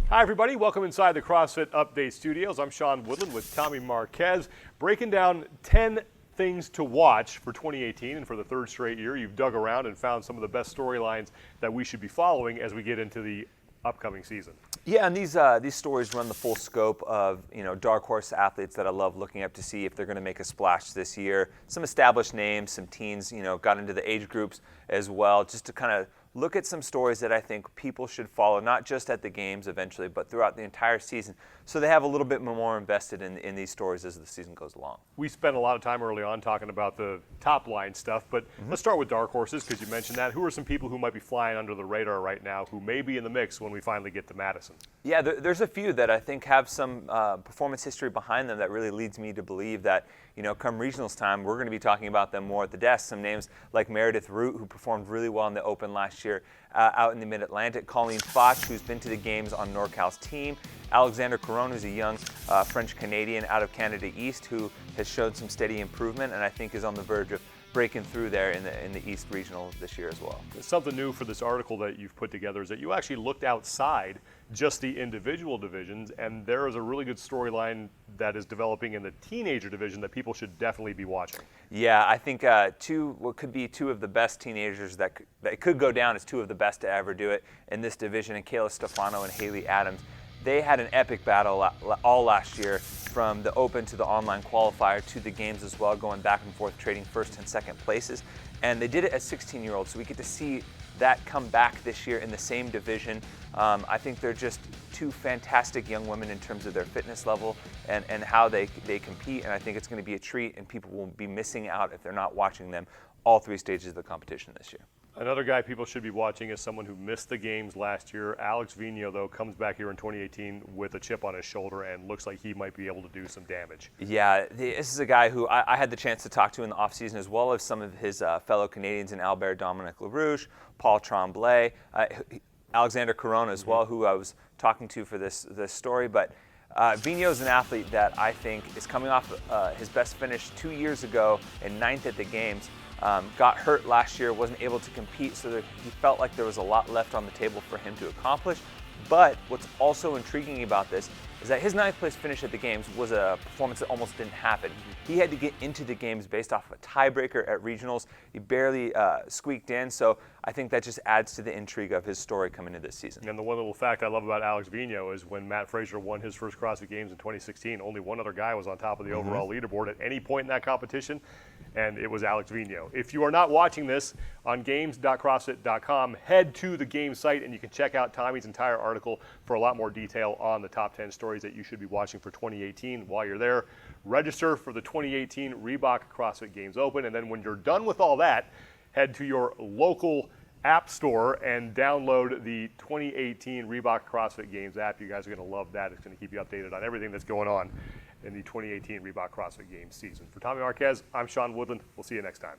Hi everybody, welcome inside the CrossFit Update Studios. I'm Sean Woodland with Tommy Marquez, breaking down 10 things to watch for 2018, and for the third straight year, you've dug around and found some of the best storylines that we should be following as we get into the upcoming season. Yeah, and these stories run the full scope of dark horse athletes that I love looking up to see if they're going to make a splash this year. Some established names, some teens, got into the age groups as well, just to kind of look at some stories that I think people should follow, not just at the games eventually, but throughout the entire season, so they have a little bit more invested in these stories as the season goes along. We spent a lot of time early on talking about the top line stuff, but let's start with dark horses, because you mentioned that. Who are some people who might be flying under the radar right now who may be in the mix when we finally get to Madison? Yeah, there's a few that I think have some performance history behind them that really leads me to believe that, come regionals time, we're going to be talking about them more at the desk. Some names like Meredith Root, who performed really well in the Open last year out in the Mid-Atlantic. Colleen Foch, who's been to the games on NorCal's team. Alexander Caron, who's a young French-Canadian out of Canada East, who has showed some steady improvement and I think is on the verge of breaking through there in the East Regional this year as well. Something new for this article that you've put together is that you actually looked outside just the individual divisions, and there is a really good storyline that is developing in the teenager division that people should definitely be watching. Yeah, I think what could be two of the best teenagers that could go down as two of the best to ever do it in this division, and Kayla Stefano and Haley Adams. They had an epic battle all last year, from the Open to the online qualifier to the games as well, going back and forth, trading first and second places. And they did it as 16-year-olds, so we get to see that come back this year in the same division. I think they're just two fantastic young women in terms of their fitness level and how they compete, and I think it's going to be a treat, and people will be missing out if they're not watching them all three stages of the competition this year. Another guy people should be watching is someone who missed the games last year. Alex Vigneault, though, comes back here in 2018 with a chip on his shoulder and looks like he might be able to do some damage. Yeah, this is a guy who I had the chance to talk to in the offseason, as well as some of his fellow Canadians in Albert Dominic LaRouche, Paul Tremblay, Alexander Caron as well, who I was talking to for this story. But Vigneault is an athlete that I think is coming off his best finish 2 years ago in 9th at the games. Got hurt last year, wasn't able to compete, so he felt like there was a lot left on the table for him to accomplish. But what's also intriguing about this is that his 9th place finish at the games was a performance that almost didn't happen. He had to get into the games based off of a tiebreaker at regionals. He barely squeaked in, so I think that just adds to the intrigue of his story coming into this season. And the one little fact I love about Alex Vigneault is when Matt Fraser won his first CrossFit Games in 2016, only one other guy was on top of the overall leaderboard at any point in that competition, and it was Alex Vigneault. If you are not watching this on games.crossfit.com, head to the game site and you can check out Tommy's entire article for a lot more detail on the top 10 stories that you should be watching for 2018. While you're there, register for the 2018 Reebok CrossFit Games Open, and then when you're done with all that, head to your local app store and download the 2018 Reebok CrossFit Games app. You guys are going to love that. It's going to keep you updated on everything that's going on in the 2018 Reebok CrossFit Games season. For Tommy Marquez, I'm Sean Woodland. We'll see you next time.